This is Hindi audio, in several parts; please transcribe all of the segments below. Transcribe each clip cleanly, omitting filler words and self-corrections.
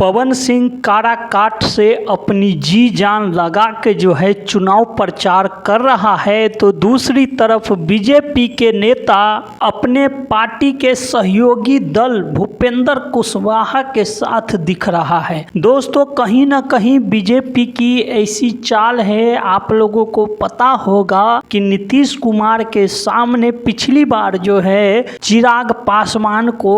पवन सिंह काराकाट से अपनी जी जान लगा के जो है चुनाव प्रचार कर रहा है, तो दूसरी तरफ बीजेपी के नेता अपने पार्टी के सहयोगी दल भूपेंद्र कुशवाहा के साथ दिख रहा है। दोस्तों, कहीं ना कहीं बीजेपी की ऐसी चाल है। आप लोगों को पता होगा कि नीतीश कुमार के सामने पिछली बार जो है चिराग पासवान को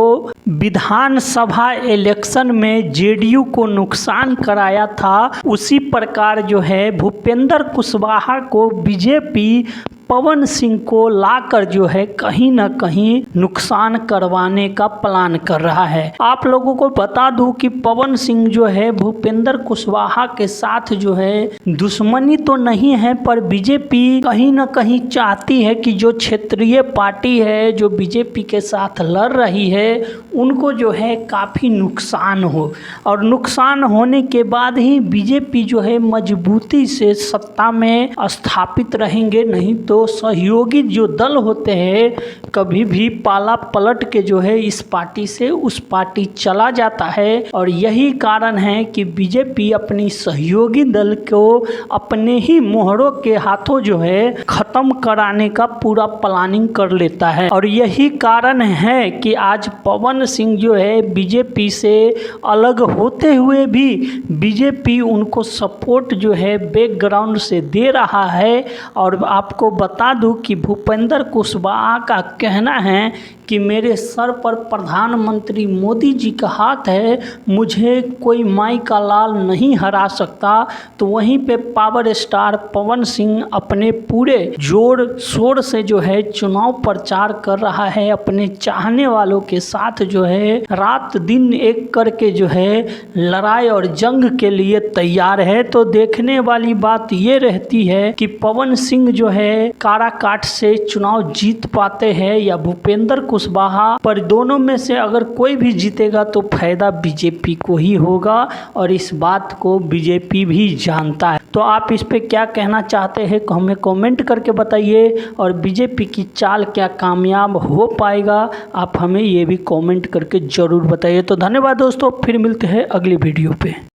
विधानसभा इलेक्शन में जेडीयू को नुकसान कराया था, उसी प्रकार जो है भूपेंद्र कुशवाहा को बीजेपी पवन सिंह को लाकर जो है कहीं ना कहीं नुकसान करवाने का प्लान कर रहा है। आप लोगों को बता दूं कि पवन सिंह जो है भूपेंद्र कुशवाहा के साथ जो है दुश्मनी तो नहीं है, पर बीजेपी कहीं ना कहीं चाहती है कि जो क्षेत्रीय पार्टी है जो बीजेपी के साथ लड़ रही है उनको जो है काफ़ी नुकसान हो, और नुकसान होने के बाद ही बीजेपी जो है मजबूती से सत्ता में स्थापित रहेंगे। नहीं तो सहयोगी जो दल होते हैं कभी भी पाला पलट के जो है इस पार्टी से उस पार्टी चला जाता है, और यही कारण है कि बीजेपी अपनी सहयोगी दल को अपने ही मोहरों के हाथों जो है खत्म कराने का पूरा प्लानिंग कर लेता है। और यही कारण है कि आज पवन सिंह जो है बीजेपी से अलग होते हुए भी बीजेपी उनको सपोर्ट जो है बैकग्राउंड से दे रहा है। और आपको बता दूं कि भूपेंद्र कुशवाहा का कहना है कि मेरे सर पर प्रधानमंत्री मोदी जी का हाथ है, मुझे कोई माई का लाल नहीं हरा सकता। तो वहीं पे पावर स्टार पवन सिंह अपने पूरे जोर शोर से जो है चुनाव प्रचार कर रहा है, अपने चाहने वालों के साथ जो है रात दिन एक करके जो है लड़ाई और जंग के लिए तैयार है। तो देखने वाली बात ये रहती है कि पवन सिंह जो है काराकाट से चुनाव जीत पाते हैं या भूपेंद्र कुशवाहा, पर दोनों में से अगर कोई भी जीतेगा तो फायदा बीजेपी को ही होगा, और इस बात को बीजेपी भी जानता है। तो आप इस पे क्या कहना चाहते हैं हमें कमेंट करके बताइए, और बीजेपी की चाल क्या कामयाब हो पाएगा आप हमें ये भी कमेंट करके ज़रूर बताइए। तो धन्यवाद दोस्तों, फिर मिलते हैं अगली वीडियो पे।